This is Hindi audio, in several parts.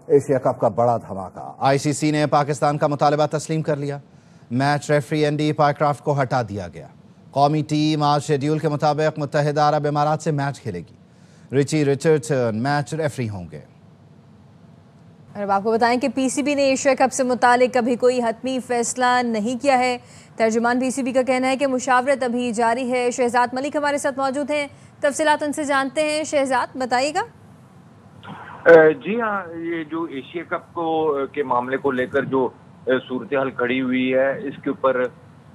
एशिया कप का बड़ा धमाका। आईसीसी ने पाकिस्तान का मुतालबा तस्लीम कर लिया। मैच रेफरी एंडी पायक्राफ्ट को हटा दिया गया। कौमी टीम आज शेड्यूल के मुताबिक मुत्तहिदा अरब इमारात से मैच खेलेगी। रिची रिचर्डसन मैच रेफरी होंगे। और आपको बताएं कि पीसीबी ने एशिया कप से मुतालिक अभी कोई हतमी फैसला नहीं किया है। तर्जुमान पीसीबी का कहना है कि मुशावरत अभी जारी है। शहजाद मलिक हमारे साथ मौजूद हैं, तफसीलात उनसे जानते हैं। शहजाद, बताइएगा। जी हाँ, ये जो एशिया कप के मामले को लेकर जो सूरत हाल खड़ी हुई है, इसके ऊपर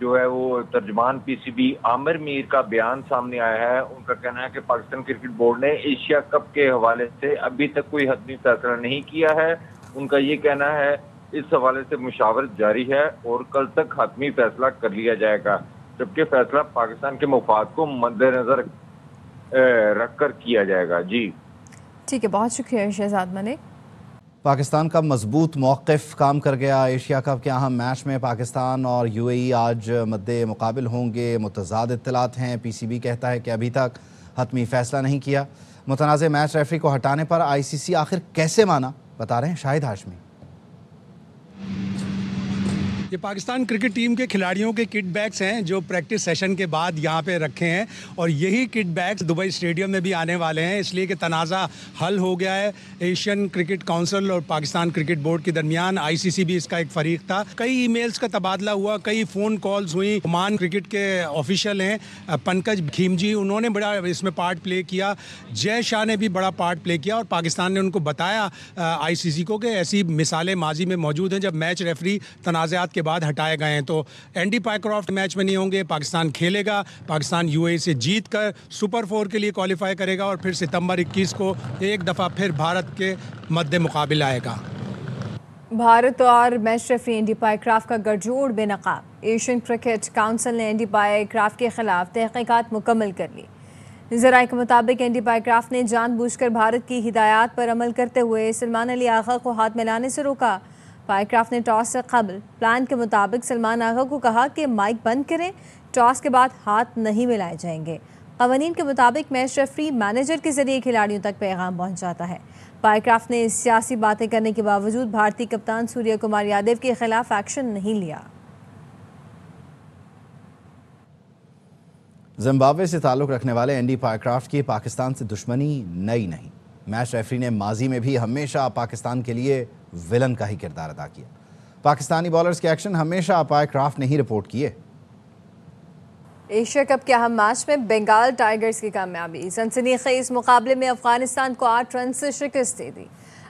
जो है वो तर्जुमान पीसीबी आमिर मीर का बयान सामने आया है। उनका कहना है कि पाकिस्तान क्रिकेट बोर्ड ने एशिया कप के हवाले से अभी तक कोई हतमी फैसला नहीं किया है। उनका ये कहना है इस हवाले से मुशावरत जारी है और कल तक हतमी फैसला कर लिया जाएगा, जबकि फैसला पाकिस्तान के मफाद को मद्देनजर रखकर किया जाएगा। जी ठीक है, बहुत शुक्रिया शहजाद मलिक। पाकिस्तान का मजबूत मौक़िफ़ काम कर गया। एशिया कप के अहम मैच में पाकिस्तान और यूएई आज मद्दे मुकाबिल होंगे। मुतज़ाद इत्तलात हैं। पीसीबी कहता है कि अभी तक हतमी फ़ैसला नहीं किया। मुतनाज़ मैच रेफरी को हटाने पर आईसीसी आखिर कैसे माना, बता रहे हैं शाहिद हाशमी। ये पाकिस्तान क्रिकेट टीम के खिलाड़ियों के किट बैग्स हैं जो प्रैक्टिस सेशन के बाद यहाँ पे रखे हैं, और यही किट बैग्स दुबई स्टेडियम में भी आने वाले हैं, इसलिए कि तनाज़ा हल हो गया है एशियन क्रिकेट काउंसिल और पाकिस्तान क्रिकेट बोर्ड के दरमियान। आईसीसी भी इसका एक फरीक था। कई ईमेल्स का तबादला हुआ, कई फ़ोन कॉल्स हुई। ओमान क्रिकेट के ऑफिशियल हैं पंकज खीमजी, उन्होंने बड़ा इसमें पार्ट प्ले किया। जय शाह ने भी बड़ा पार्ट प्ले किया और पाकिस्तान ने उनको बताया आईसीसी को कि ऐसी मिसालें माजी में मौजूद हैं जब मैच रेफरी तनाज़ात के बाद हटाए गए हैं। तो एंडी पायक्राफ्ट मैच में नहीं होंगे। पाकिस्तान खेलेगा। पाकिस्तान यूएई से जीत कर सुपर 4 के लिए क्वालिफाई करेगा और फिर सितंबर 21 को एक दफ़ा फिर भारत के मद्दे मुकाबिल आएगा। भारत और मैच रेफरी एंडी पायक्राफ्ट का गठजोड़ बेनकाब। एशियन क्रिकेट काउंसिल ने एंडी पायक्राफ्ट के खिलाफ तहकीकात मुकम्मल कर ली। ज़राए के मुताबिक एंडी पायक्राफ्ट ने जानबूझकर भारत की हिदायत पर अमल करते हुए सलमान अली आगा को हाथ मिलाने से रोका। पायक्राफ्ट ने टॉस से कबल प्लान के मुताबिक सलमान आगा को कहा कि माइक बंद करें, टॉस के बाद हाथ नहीं मिलाए जाएंगे। कवानीन के मुताबिक मैच रेफरी मैनेजर के जरिए खिलाड़ियों तक पैगाम पहुंचाता है। पायक्राफ्ट ने सियासी बातें करने के बावजूद भारतीय कप्तान सूर्य कुमार यादव के खिलाफ एक्शन नहीं लिया। जिम्बाब्वे से ताल्लुक़ रखने वाले एंडी पायक्राफ्ट की पाकिस्तान से दुश्मनी नई नहीं। मैच रेफरी ने माजी में भी हमेशा पाकिस्तान के लिए विलन का ही किरदार अदा किया। पाकिस्तानी बॉलर्स के एक्शन हमेशा पायक्राफ्ट ने ही रिपोर्ट किए। एशिया कप के अहम मैच में बंगाल टाइगर्स की कामयाबी। सनसनीखेज मुकाबले में अफगानिस्तान को 8 रन से शिकस्त दे दी।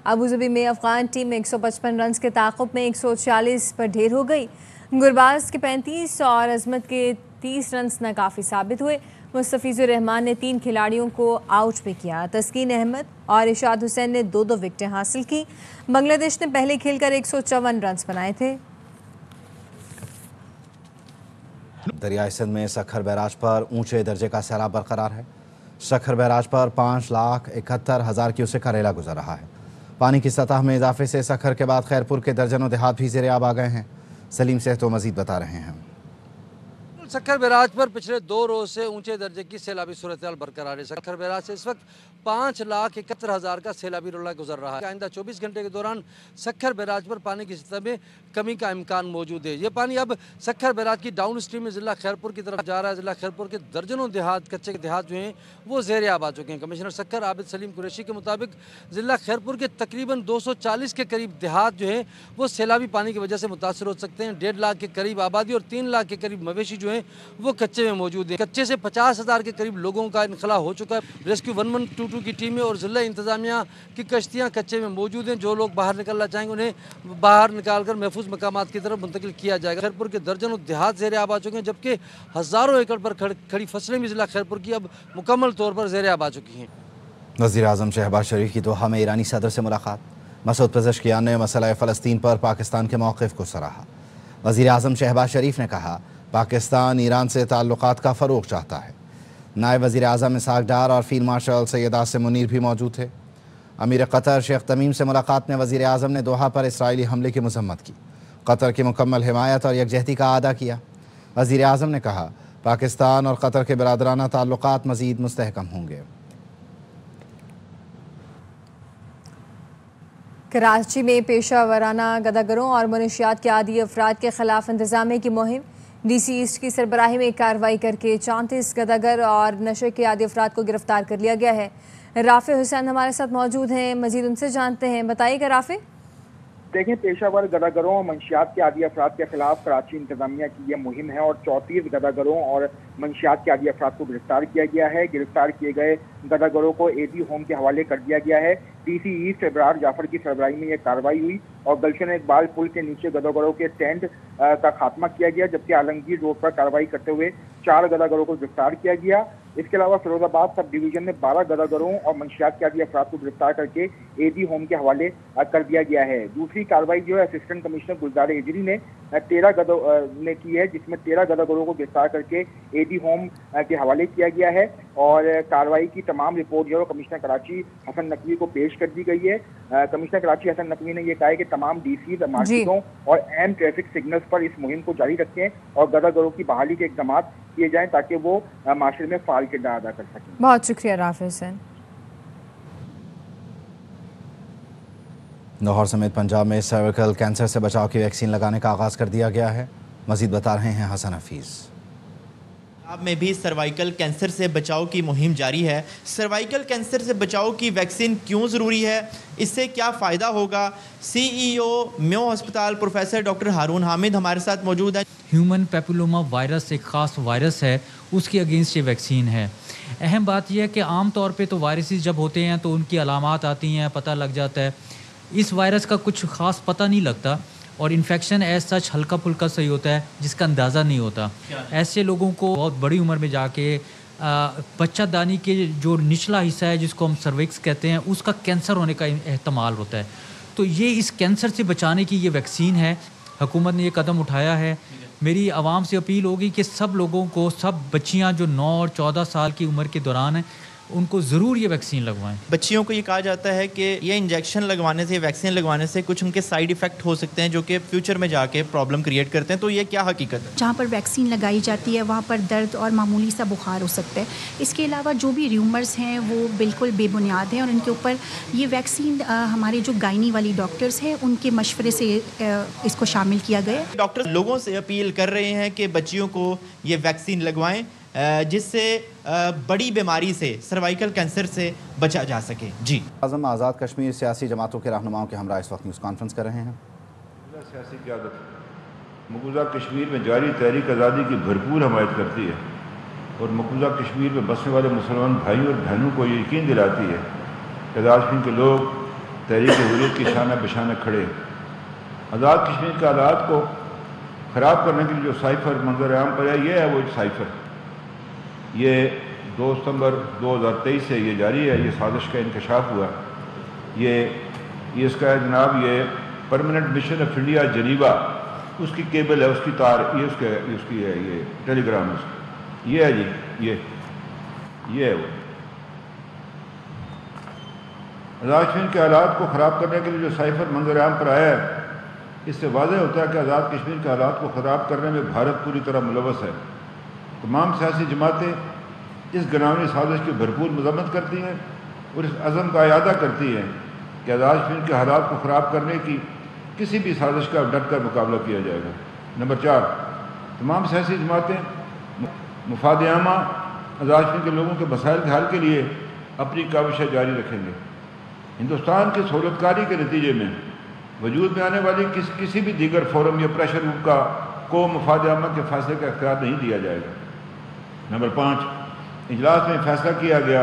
अबूधाबी में अफगान टीम 155 रन के ताक़ुब में 140 पर ढेर हो गई। गुरबाज के 35 और अजमत के 30 रन नाकाफी साबित हुए। मुस्तफिजुर रहमान ने 3 खिलाड़ियों को आउट भी किया। तस्कीन अहमद और इशाद हुसैन ने 2-2 विकेटें हासिल की। बांग्लादेश ने पहले खेलकर 154 रन बनाए थे। दरियाई सिंध में सखर बैराज पर ऊंचे दर्जे का सैलाब बरकरार है। सखर बैराज पर 5,71,000 क्यूसेक का रेला गुजर रहा है। पानी की सतह में इजाफे से सखर के बाद खैरपुर के दर्जनों देहात भी ज़ेर-ए-आब आ गए हैं। सलीम सेह तो मजीद बता रहे हैं। सखर बैराज पर पिछले 2 रोज से ऊंचे दर्जे की सैलाबी सूरत बरकरार है। सखर बैराज से इस वक्त 5,71,000 का सैलाबी रोला गुजर रहा है। आइंदा 24 घंटे के दौरान सखर बैराज पर पानी की सतह में कमी का इम्कान मौजूद है। ये पानी अब सखर बैराज की डाउन स्ट्रीम में ज़िला खैरपुर की तरफ जा रहा है। ज़िला खैरपुर के दर्जनों देहात, कच्चे देहात जो हैं वो ज़ेर-ए-आब आ चुके हैं। कमिश्नर सखर आबिद सलीम कुरैशी के मुताबिक ज़िला खैरपुर के तकरीबन 240 के करीब देहात जो हैं वो सैलाबी पानी की वजह से मुतासर हो सकते हैं। 1.5 लाख के करीब आबादी और 3 लाख के करीब मवेशी जो हैं वो कच्चे में मौजूद है। कच्चे से 50,000 के करीब लोगों का इनखला हो चुका है। रेस्क्यू 1122 की टीमें और जिला इंतजामिया की कश्तियाँ कच्चे में मौजूद हैं। जो लोग बाहर निकलना चाहेंगे उन्हें बाहर निकाल कर महफूज मकामात की तरफ मुंतकिल किया जाएगा। खैरपुर के दर्जनों देहात ज़ेर-ए-आब आ चुके हैं, जबकि हज़ारों एकड़ पर खड़ी फसलें भी जिला खैरपुर की अब मुकम्मल तौर पर ज़ेर-ए-आब आ चुकी हैं। वज़ीर आज़म शहबाज शरीफ की दोहा में ईरानी सदर से मुलाकात। मसूद पेज़ेश्कियान ने मसला फ़लस्तीन पर पाकिस्तान के मौक़िफ़ को सराहा। वज़ीर आज़म शहबाज शरीफ ने कहा पाकिस्तान ईरान से ताल्लुकात का फ़रोग़ चाहता है। नायब वज़ीर आज़म इसहाक़ डार और फील्ड मार्शल सैयद आसिम मुनीर भी मौजूद थे। अमीर क़तर शेख तमीम से मुलाकात में वज़ीर आज़म ने दोहा पर इसराइली हमले की मज़म्मत की। क़तर की मुकम्मल हिमायत और यकजहती का अदा किया। वज़ीर आज़म ने कहा पाकिस्तान और क़तर के बिरादराना ताल्लुकात मज़ीद मुस्तहकम होंगे। कराची में पेशा वराना गदागरों और मनशियात के आदी अफराद के खिलाफ इंतजामिया की मुहिम। DC ईस्ट की सरबराही में कार्रवाई करके 34 गदागर और नशे के आदी अफराद को गिरफ्तार कर लिया गया है। राफे हुसैन हमारे साथ मौजूद हैं, मजीद उनसे जानते हैं। बताइएगा राफे। देखें, पेशावर गदागरों और मंशियात के आदी अफराद के खिलाफ कराची इंतजामिया की यह मुहिम है और 34 गदागरों और मंशियात के आदी अफराद को गिरफ्तार किया गया है। गिरफ्तार किए गए गदागरों को AD होम के हवाले कर दिया गया है। DC ईस्ट इब्रार जाफर की सरबराही में यह कार्रवाई हुई और गुलशन इकबाल पुल के नीचे गदागरों के टेंट का खात्मा किया गया, जबकि आलमगीर रोड पर कार्रवाई करते हुए 4 गदागरों को गिरफ्तार किया गया। इसके अलावा फिरोजाबाद सब डिवीजन में 12 गदागरों और मंशियात के आदी अफराद को गिरफ्तार करके AD होम के हवाले कर दिया गया है। दूसरी कार्रवाई जो है असिस्टेंट कमिश्नर गुलजार हिजरी ने 13 ने की है, जिसमें 13 गदागरों को गिरफ्तार करके AD होम के हवाले किया गया है और कार्रवाई की तमाम रिपोर्ट जो है कमिश्नर कराची हसन नकवी को पेश कर दी गई है। कमिश्नर कराची हसन नकवी ने यह कहा है कि तमाम DC मार्केटों और अहम ट्रैफिक सिग्नल्स पर इस मुहिम को जारी रखें और गदागरों की बहाली के इक़दाम किए जाएं ताकि वो माशरे में फाल किरदार अदा कर सकें। बहुत शुक्रिया राफे हुसैन। लाहौर समेत पंजाब में सर्विकल कैंसर से बचाव की वैक्सीन लगाने का आगाज़ कर दिया गया है। मजीद बता रहे हैं हसन हफीज़। पंजाब में भी सर्वाइकल कैंसर से बचाव की मुहिम जारी है। सर्वाइकल कैंसर से बचाव की वैक्सीन क्यों ज़रूरी है, इससे क्या फ़ायदा होगा, CEO मेयो हस्पताल प्रोफेसर डॉक्टर हारून हामिद हमारे साथ मौजूद है। ह्यूमन पेपिलोमा वायरस एक ख़ास वायरस है, उसके अगेंस्ट ये वैक्सीन है। अहम बात यह है कि आम तौर पे तो वायरसेस जब होते हैं तो उनकी अलामात आती हैं, पता लग जाता है। इस वायरस का कुछ ख़ास पता नहीं लगता और इन्फेक्शन एज सच हल्का फुल्का सही होता है जिसका अंदाज़ा नहीं होता। ऐसे लोगों को बहुत बड़ी उम्र में जाके बच्चादानी के जो निचला हिस्सा है जिसको हम सर्विक्स कहते हैं उसका कैंसर होने का एहतमाल होता है। तो ये इस कैंसर से बचाने की ये वैक्सीन है। हुकूमत ने ये कदम उठाया है। मेरी आवाम से अपील होगी कि सब लोगों को, सब बच्चियाँ जो 9 और 14 साल की उम्र के दौरान हैं उनको ज़रूर ये वैक्सीन लगवाएं। बच्चियों को ये कहा जाता है कि ये इंजेक्शन लगवाने से, वैक्सीन लगवाने से कुछ उनके साइड इफ़ेक्ट हो सकते हैं जो कि फ्यूचर में जाके प्रॉब्लम क्रिएट करते हैं, तो ये क्या हकीकत है? जहाँ पर वैक्सीन लगाई जाती है वहाँ पर दर्द और मामूली सा बुखार हो सकता है। इसके अलावा जो भी र्यूमर्स हैं वो बिल्कुल बेबुनियाद हैं और इनके ऊपर ये वैक्सीन हमारे जो गायनी वाली डॉक्टर्स हैं उनके मशवरे से इसको शामिल किया गया। डॉक्टर लोगों से अपील कर रहे हैं कि बच्चियों को ये वैक्सीन लगवाएं जिससे बड़ी बीमारी से, सर्वाइकल कैंसर से बचा जा सके। जी आज़म आज़ाद कश्मीर सियासी जमातों के रहनुमाओं के हमरा इस वक्त न्यूज़ कॉन्फ्रेंस कर रहे हैं। सियासी क़यादत मकबूजा कश्मीर में जारी तहरीक आज़ादी की भरपूर हमायत करती है और मकबूजा कश्मीर में बसने वाले मुसलमान भाइयों और बहनों को ये यकीन दिलाती है कि आज़ाद कश्मीर के लोग तहरीक हुर्रियत की शाना बशाना खड़े। आज़ाद कश्मीर के हालात को ख़राब करने के लिए जो साइफर मंजर आम पर है, ये है वो साइफर। ये 2 सितंबर 2023 से ये जारी है। ये साजिश का इंकशाफ हुआ। ये इसका है जनाब, ये परमानेंट मिशन ऑफ इंडिया जनीवा, उसकी केबल है, उसकी तार, ये उसकी है, ये टेलीग्राम उसकी, ये है जी, ये है वो। आज़ाद कश्मीर के हालात को ख़राब करने के लिए जो साइफर मंजर आम पर आया है, इससे वाज़ेह होता है कि आज़ाद कश्मीर के हालात को ख़राब करने में भारत पूरी तरह मुलव्वस है। तमाम सियासी जमातें इस घिनौनी साजिश की भरपूर मज़म्मत करती हैं और इस अज़म का इरादा करती हैं कि आज़ाद कश्मीर के हालात को ख़राब करने की किसी भी साजिश का डट कर मुकाबला किया जाएगा। नंबर 4, तमाम सियासी जमातें मुफाद आमा आज़ाद कश्मीर के लोगों के मसाइल के हल के लिए अपनी काविशें जारी रखेंगे। हिंदुस्तान की सहूलतकारी के नतीजे में वजूद में आने वाली किसी भी दीगर फोरम या प्रेशर ग्रुप को मुफाद आमा के फैसले का इख्तियार नहीं दिया जाएगा। नंबर 5, इजलास में फैसला किया गया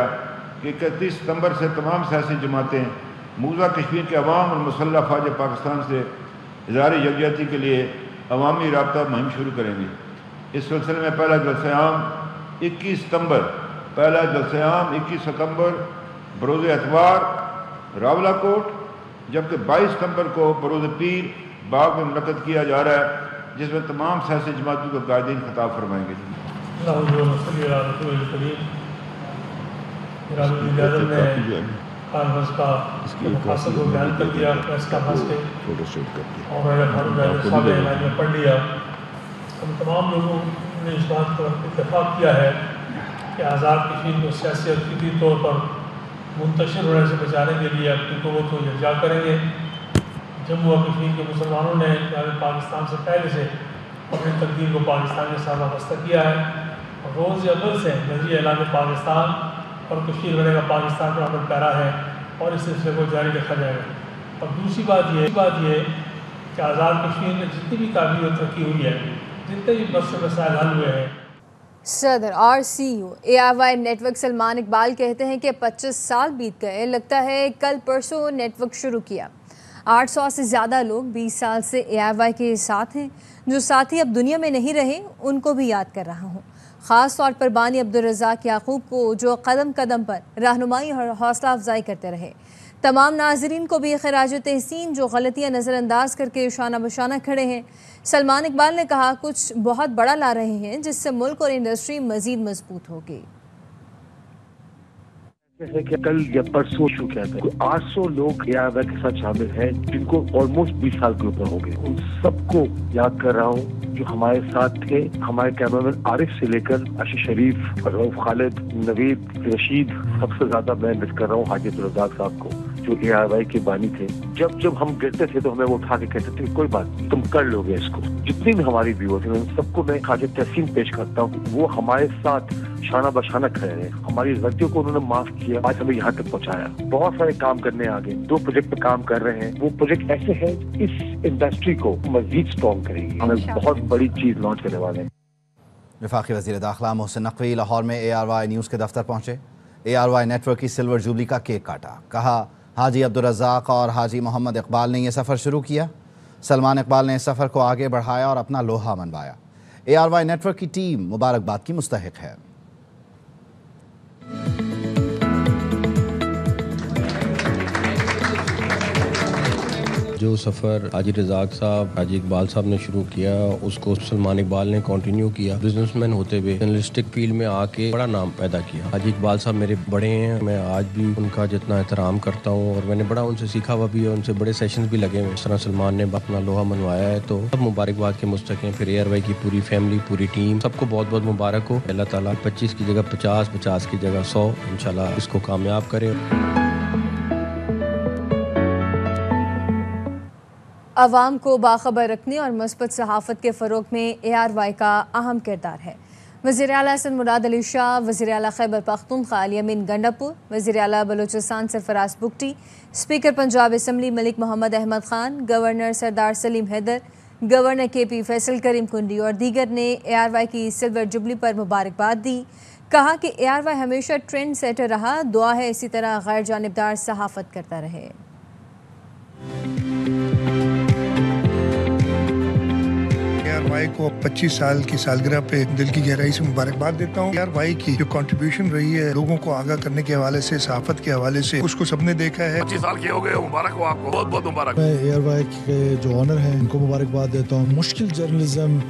कि 31 सितंबर से तमाम सियासी जमातें मकबूजा कश्मीर के अवाम और मुसल्लह फ़ौज पाकिस्तान से इज़हार यकजहती के लिए अवामी राब्ता मुहिम शुरू करेंगे। इस सिलसिले में पहला जलसा आम 21 सितंबर बरोज़ एतवार रावलाकोट, जबकि 22 सितंबर को बरोज़ पीर बाग में मुनक़द किया जा रहा है, जिसमें तमाम सियासी जमातों के कायदीन खिताब फरमाएंगे। कॉन्फ्रेंस का मकसद को बयान कर दिया, प्रेस कॉन्फ्रेंस के और में पढ़ लिया। हम तमाम लोगों ने इस बात पर इत्तेफाक किया है कि आज़ाद कश्मीर को सियासी और फिक्री तौर पर मुंतशिर होने से बचाने के लिए अपनी क़ुव्वत को यकजा करेंगे जम्मू और कश्मीर के मुसलमानों ने पाकिस्तान से पहले से अपनी तकदीर को पाकिस्तान के साथ वाबस्ता किया है और रोज़ अव्वल से नजरिए ऐलान पाकिस्तान और कश्मीर बनेगा पाकिस्तान पर अमल पैरा है और इस सिलसिले को जारी रखा जाएगा। और दूसरी बात ये कि आज़ाद कश्मीर में जितनी भी तामीर और तरक्की हुई है, जितने भी मसाइल हल हुए हैं। सदर और CEO ARY network Salman Iqbal कहते हैं कि 25 साल बीत गए, लगता है कल परसों नेटवर्क शुरू किया। 800 से ज़्यादा लोग 20 साल से ARY के साथ हैं। जो साथी अब दुनिया में नहीं रहे उनको भी याद कर रहा हूँ, ख़ास तौर पर बानी अब्दुल रज़ाक याकूब को जो कदम कदम पर रहनुमाई और हौसला अफजाई करते रहे। तमाम नाजरीन को भी खराज तहसीन जो गलतियाँ नज़रअंदाज करके शाना बशाना खड़े हैं। सलमान इकबाल ने कहा कुछ बहुत बड़ा ला रहे हैं जिससे मुल्क और इंडस्ट्री मज़ीद मजबूत होगी। जैसे कि कल या परसों शुरू किया था, 800 लोग ARY के साथ शामिल हैं जिनको ऑलमोस्ट 20 साल के ऊपर हो गए। उन सबको याद कर रहा हूँ जो हमारे साथ थे। हमारे कैमरामैन आरिफ से लेकर आशीष शरीफ, रऊफ खालिद, नवीद, रशीद, सबसे ज्यादा मैं मिस कर रहा हूँ हाजी अब्दुल रज़ाक साहब को जो ARY के बानी थे। जब हम गिरते थे तो हमें वो उठा के कहते थे कोई बात नहीं, तुम कर लोगे इसको। जितने भी हमारी व्यूअर्स हैं उन सबको मैं खाज तहसीन पेश करता हूँ। वो हमारे साथ शाना बशाना खड़े रहे, हमारी गलतियों को उन्होंने माफ किया, आज हमें यहाँ तक पहुँचाया। बहुत सारे काम करने आगे, 2 प्रोजेक्ट पे काम कर रहे हैं। वो प्रोजेक्ट ऐसे हैं इस इंडस्ट्री को मजीद स्ट्रॉन्ग करेगी। हमें बहुत बड़ी चीज लॉन्च करने वाले हैं। वफाकी वज़ीर दाखिला मोहसिन नकवी लाहौर में ARY न्यूज़ के दफ्तर पहुँचे। ARY नेटवर्क की सिल्वर जुबली का केक काटा। कहा हाजी अब्दुल रज़ाक और हाजी मोहम्मद इकबाल ने यह सफ़र शुरू किया। सलमान इकबाल ने इस सफ़र को आगे बढ़ाया और अपना लोहा मनवाया। ARY नेटवर्क की टीम मुबारकबाद की मुस्तहिक है। जो सफ़र हाजी रज़ाक साहब, हाजी इकबाल साहब ने शुरू किया उसको सलमान इकबाल ने कंटिन्यू किया। बिजनेसमैन होते हुए जर्नलिस्टिक फील्ड में आके बड़ा नाम पैदा किया। हाजी इकबाल साहब मेरे बड़े हैं, मैं आज भी उनका जितना एहतराम करता हूँ और मैंने बड़ा उनसे सीखा हुआ भी है, उनसे बड़े सेशंस भी लगे हुए। इस तरह सलमान ने अपना लोहा मनवाया है तो सब मुबारकबाद के मुस्तहिक हैं। फिर ARY की पूरी फैमिली, पूरी टीम, सबको बहुत बहुत मुबारक हो। अल्लाह ताला 25 की जगह 50, 50 की जगह 100 इंशाल्लाह इसको कामयाब करे। अवाम को बाखबर रखने और मुस्बत सहाफ़त के फ़रोग़ में ARY का अहम किरदार है। वज़ीर आला हसन मुराद अली शाह, वज़ीर आला खैबर पख्तूनख्वा अल-यमीन गंडापुर, वज़ीर आला Balochistan Sarfraz Bugti, speaker Punjab assembly Malik Mohammad Ahmad Khan, governor Sardar Salim Haider, governor KP Faisal Karim Kundi और दीगर ने ARY की सिल्वर जुबली पर मुबारकबाद दी। कहा कि ARY हमेशा ट्रेंड सेटर रहा, दुआ है इसी तरह गैर जानिबदार सहाफ़त करता रहे। ARY को 25 साल की सालगिरह पे दिल की गहराई से मुबारकबाद देता हूँ। ARY की जो कंट्रीब्यूशन रही है लोगों को आगाह करने के हवाले से, सहाफत के हवाले से, उसको सबने देखा है। 25 साल के हो गए, मुबारक हो आपको, बहुत बहुत मुबारक। मैं ARY के जो ऑनर हैं उनको मुबारकबाद देता हूँ। मुश्किल जर्नलिज्म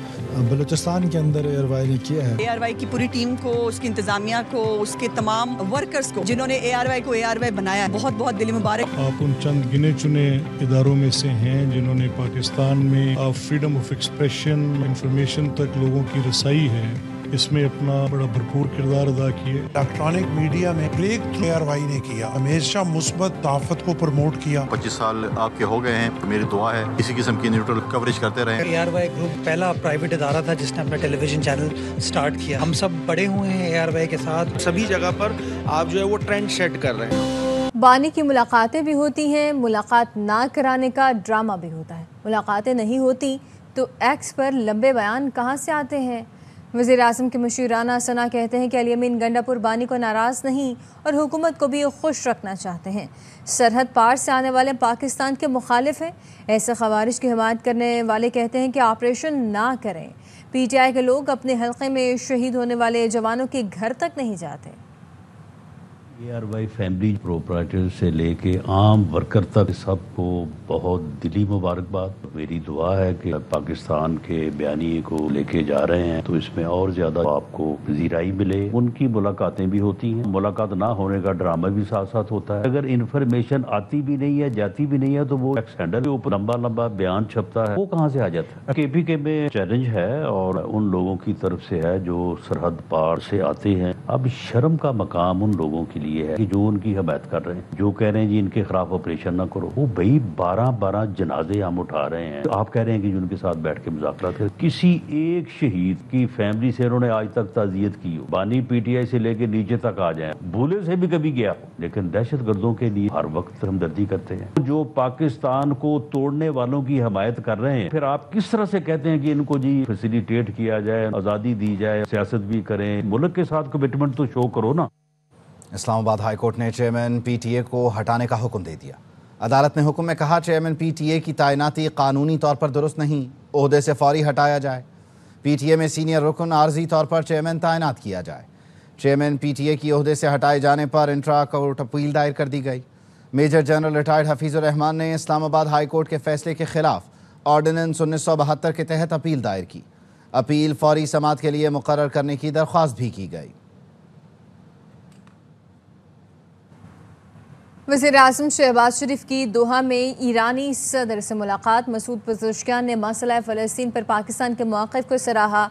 बलूचिस्तान के अंदर ARY ने किया है। ARY की पूरी टीम को, उसकी इंतजामिया को, उसके तमाम वर्कर्स को जिन्होंने ARY को ARY बनाया, बहुत बहुत दिली मुबारक। आप उन चंद गिने चुने इदारों में से हैं जिन्होंने पाकिस्तान में फ्रीडम ऑफ एक्सप्रेशन, इंफॉर्मेशन तक लोगों की रसाई है, इसमें अपना बड़ा भरपूर किरदार अदा किए। इलेक्ट्रॉनिक मीडिया में ब्रेक ARY ने किया, हमेशा मुस्बत ताकत को प्रमोट किया। 25 साल आपके हो गए हैं, तो मेरी दुआ है इसी किस्म की न्यूट्रल कवरेज करते रहें। ARY ग्रुप पहला प्राइवेट इदारा था जिसने अपना टेलीविजन चैनल स्टार्ट किया। हम सब बड़े हुए हैं ARY के साथ। सभी जगह पर आप जो है वो ट्रेंड सेट कर रहे हैं। बानी की मुलाकातें भी होती हैं, मुलाकात ना कराने का ड्रामा भी होता है। मुलाकातें नहीं होती तो एक्स पर लंबे बयान कहाँ से आते हैं। वज़ीर आज़म के मशीराना सना कहते हैं कि अल-यमीन गंडापुर बानी को नाराज़ नहीं और हुकूमत को भी खुश रखना चाहते हैं। सरहद पार से आने वाले पाकिस्तान के मुखालिफ हैं। ऐसे खवारिज की हिमायत करने वाले कहते हैं कि ऑपरेशन ना करें। PTI के लोग अपने हल्के में शहीद होने वाले जवानों के घर तक नहीं जाते। ARY फैमिली प्रोपराइटर से लेके आम वर्कर तक सबको बहुत दिली मुबारकबाद। मेरी दुआ है कि पाकिस्तान के बयानी को लेके जा रहे हैं तो इसमें और ज़्यादा आपको ज़ीराई मिले। उनकी मुलाकातें भी होती हैं, मुलाकात ना होने का ड्रामा भी साथ साथ होता है। अगर इन्फॉर्मेशन आती भी नहीं है, जाती भी नहीं है, तो वो एक्सटेंडर के ऊपर लंबा लंबा बयान छपता है, वो कहाँ से आ जाता है। KPK में चैलेंज है और उन लोगों की तरफ से है जो सरहद पार से आते हैं। अब शर्म का मकाम उन लोगों के लिए ये है कि जो उनकी हमायत कर रहे हैं, जो कह रहे हैं जी इनके खिलाफ ऑपरेशन ना करो, वो भाई 12-12 जनाजे हम उठा रहे हैं। आप कह रहे हैं कि उनके साथ बैठ के मुज़ाकरात करें। किसी एक शहीद की फैमिली से उन्होंने आज तक ताज़ियत की हो, बानी PTI से लेके नीचे तक आ जाए, भूले से भी कभी गया, लेकिन दहशत गर्दों के लिए हर वक्त हमदर्दी करते हैं। जो पाकिस्तान को तोड़ने वालों की हमायत कर रहे हैं, फिर आप किस तरह से कहते हैं कि इनको जी फैसिलिटेट किया जाए, आज़ादी दी जाए, सियासत भी करें, मुल्क के साथ कमिटमेंट तो शो करो ना। इस्लामाबाद हाई कोर्ट ने चेयरमैन PTA को हटाने का हुक्म दे दिया। अदालत ने हुक्म में कहा चेयरमैन PTA की तैनाती कानूनी तौर पर दुरुस्त नहीं, ओहदे से फौरी हटाया जाए। PTA में सीनियर रुकन आर्जी तौर पर चेयरमैन तैनात किया जाए। चेयरमैन PTA की ओहदे से हटाए जाने पर इंट्रा कोर्ट अपील दायर कर दी गई। Major general retired Hafeezur Rahman ने इस्लामाबाद हाई कोर्ट के फैसले के खिलाफ ऑर्डिनेंस 1972 के तहत अपील दायर की। अपील फौरी समाअत के लिए मुकर्रर करने की दरख्वास्त भी की गई। वज़ीर-ए-आज़म शहबाज शरीफ की दोहा में ईरानी सदर से मुलाकात। मसूद पज़ेश्कियान ने मसला फ़लस्तीन पर पाकिस्तान के मौक़िफ़ को सराहा।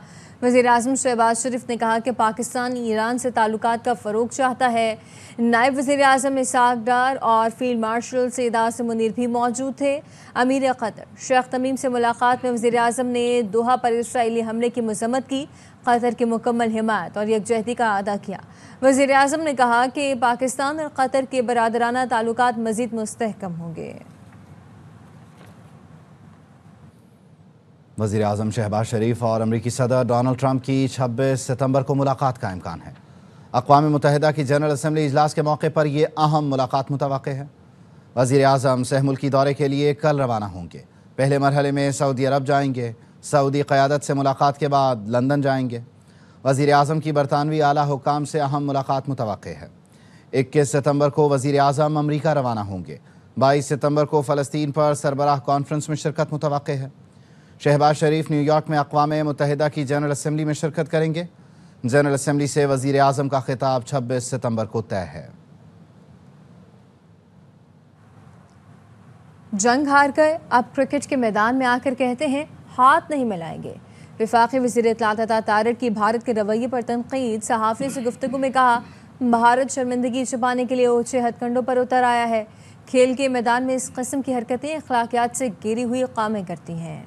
वज़ीर-ए-आज़म शहबाज शरीफ ने कहा कि पाकिस्तान ईरान से ताल्लुकात का फ़रोग़ चाहता है। नायब वज़ीर-ए-आज़म इसहाक़ डार और फील्ड मार्शल सैयदा से मुनीर भी मौजूद थे। अमीर क़तर शेख तमीम से मुलाकात में वज़ीर-ए-आज़म ने दोहा पर इसराइली हमले की मज़म्मत की, क़तर की मुकम्मल हिमायत और यकजहती का अदा किया। वज़ीर-ए-आज़म ने कहा कि पाकिस्तान और क़तर के बरादराना ताल्लुकात मज़ीद मुस्तहकम होंगे। वज़ीर-ए-आज़म शहबाज शरीफ और अमरीकी सदर डोनाल्ड ट्रंप की 26 सितंबर को मुलाकात का इम्कान है। अक़वाम मुत्तहिदा की जनरल असम्बली इजलास के मौके पर यह अहम मुलाकात मुतवक्के है। वज़ीर-ए-आज़म सह मुल्की दौरे के लिए कल रवाना होंगे। पहले मरहले में सऊदी अरब जाएंगे, सऊदी क़यादत से मुलाकात के बाद लंदन जाएंगे। वज़ीर-ए-आज़म की बरतानवी आला हुक्काम से अहम मुलाकात मुतवक्के है। 21 सितंबर को वज़ीर-ए-आज़म अमरीका रवाना होंगे। 22 सितंबर को फ़लस्तीन पर सरबराह कॉन्फ्रेंस में शिरकत मुतवक्के है। शहबाज शरीफ न्यूयॉर्क में अक़वाम मुत्तहिदा की जनरल असम्बली में शिरकत करेंगे। जनरल असम्बली से वज़ीर-ए-आज़म का खिताब 26 सितंबर को तय है। जंग हार गए, अब क्रिकेट के मैदान में आकर कहते हैं हाथ नहीं मिलाएंगे। वफाकी वज़ीर इत्तलात अता तारिक की भारत के रवैये पर तनकीद। सहाफ़ी से गुफ्तगू में कहा भारत शर्मिंदगी छुपाने के लिए ऊंचे हथकंडों पर उतर आया है। खेल के मैदान में इस किस्म की हरकतें अखलाकियात से घिरी हुई कामें करती हैं।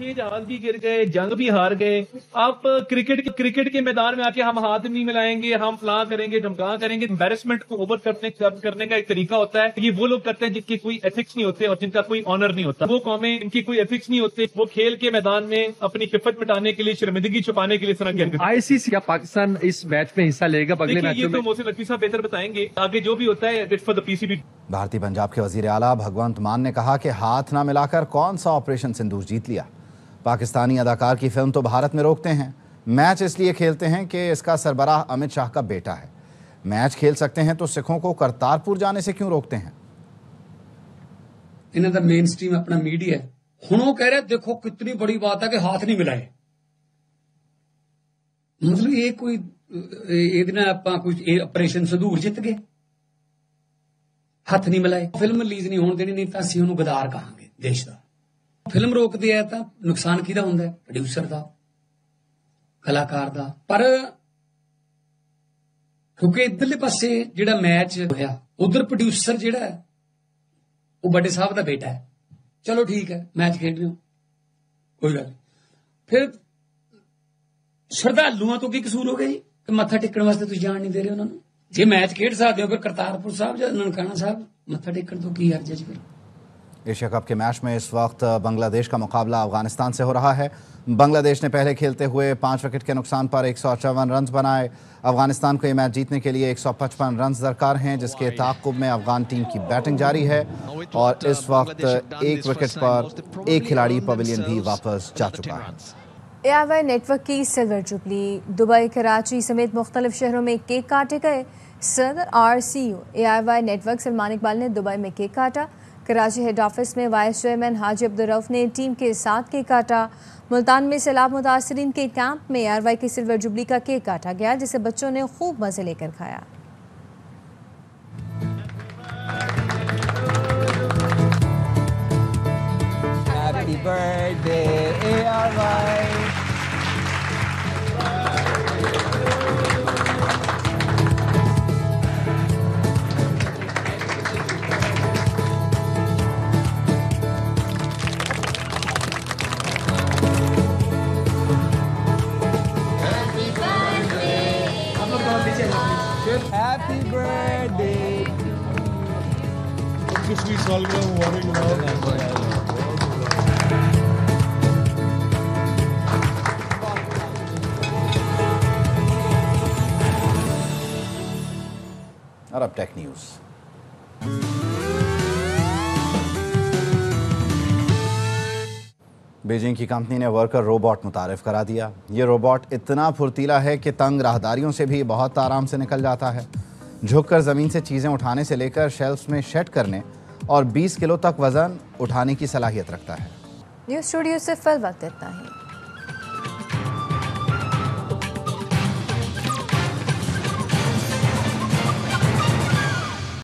जहाज भी गिर गए, जंग भी हार गए, आप क्रिकेट के मैदान में आके हम हाथ नहीं मिलाएंगे, हम फलां करेंगे, ढमका करेंगे। एम्बैरेसमेंट को ओवर करने का एक तरीका होता है। ये वो लोग करते हैं जिनके कोई एथिक्स नहीं होते और जिनका कोई ऑनर नहीं होता। वो कौमें इनकी कोई एथिक्स नहीं होते, वो खेल के मैदान में अपनी खिफत मिटाने के लिए, शर्मिंदगी छुपाने के लिए इस तरह की हरकत। ICC या पाकिस्तान इस मैच में हिस्सा लेगा अगले मैच में? ये तो मोहसिन नकवी साहब बेहतर बताएंगे। आगे जो भी होता है इट्स फॉर द PCB। भारतीय पंजाब के वज़ीर आला भगवंत मान ने कहा कि हाथ ना मिलाकर कौन सा ऑपरेशन सिंदूर जीत लिया। पाकिस्तानी अदाकार की फिल्म तो भारत में रोकते हैं, मैच इसलिए खेलते हैं कि इसका सरबराह अमित शाह का बेटा है। मैच खेल सकते हैं तो सिखों को करतारपुर जाने से क्यों रोकते हैं? इन्हें तो मेन स्ट्रीम अपना मीडिया है। हुण वो कह रहे देखो कितनी बड़ी बात है कि हाथ नहीं मिलाए। मतलब ये कोई ऑपरेशन संदूर जित गए, हाथ नहीं मिलाए। फिल्म रिलीज नहीं होने देनी, नहीं तो असं उन्होंने गदार कहांगे देश का। फिल्म रोकते है तो नुकसान किहदा हुंदा है? प्रोड्यूसर का, कलाकार का। पर क्योंकि इधरले पासे जिहड़ा मैच होया उधर प्रोड्यूसर जिहड़ा है वो बड़े साहब का बेटा है। चलो ठीक है, मैच खेड रहे हो, कोई गल। फिर श्रद्धालुआं तो की कसूर हो गया जी कि मत्था टेकण वास्ते तुसीं जाण नहीं दे रहे उन्होंने? जे मैच खेड सकते हो फिर करतारपुर साहब या ननकाना साहब मत्था टेकण तो की हर्ज है फिर? एशिया कप के मैच में इस वक्त बांग्लादेश का मुकाबला अफगानिस्तान से हो रहा है। बांग्लादेश ने पहले खेलते हुए 5 विकेट के नुकसान पर 158 रन बनाए। अफगानिस्तान को ये मैच जीतने के लिए 155 रन दरकार हैं, जिसके ताक़ुब में अफगान टीम की बैटिंग जारी है और इस वक्त 1 विकेट पर 1 खिलाड़ी पवेलियन भी वापस जा चुका है। AIY नेटवर्क की सिल्वर जुबली। दुबई, कराची समेत मुख्तलिफ शहरों में केक काटे गए। सदर और CEO AIY network Salman Iqbal ने दुबई में केक काटा। कराची हेड ऑफिस में वाइस चेयरमैन हाजी अब्दुर्रऊफ ने टीम के साथ केक काटा। मुल्तान में सैलाब मुतासरीन के कैंप में AIY की सिल्वर जुबली का केक काटा गया, जिसे बच्चों ने खूब मजे लेकर खाया। Happy birthday AIY। दूसरी सालगिरह मुबारक जनाब। और अब टेक न्यूज़। बीजिंग की कंपनी ने वर्कर रोबोट मुतारिफ करा दिया। ये रोबोट इतना फुर्तीला है कि तंग राहदारियों से भी बहुत आराम से निकल जाता है। झुककर ज़मीन से चीज़ें उठाने से लेकर शेल्फ्स में सेट करने और 20 किलो तक वज़न उठाने की सलाहियत रखता है। न्यूज़ स्टूडियो से फिल वक्त इतना ही।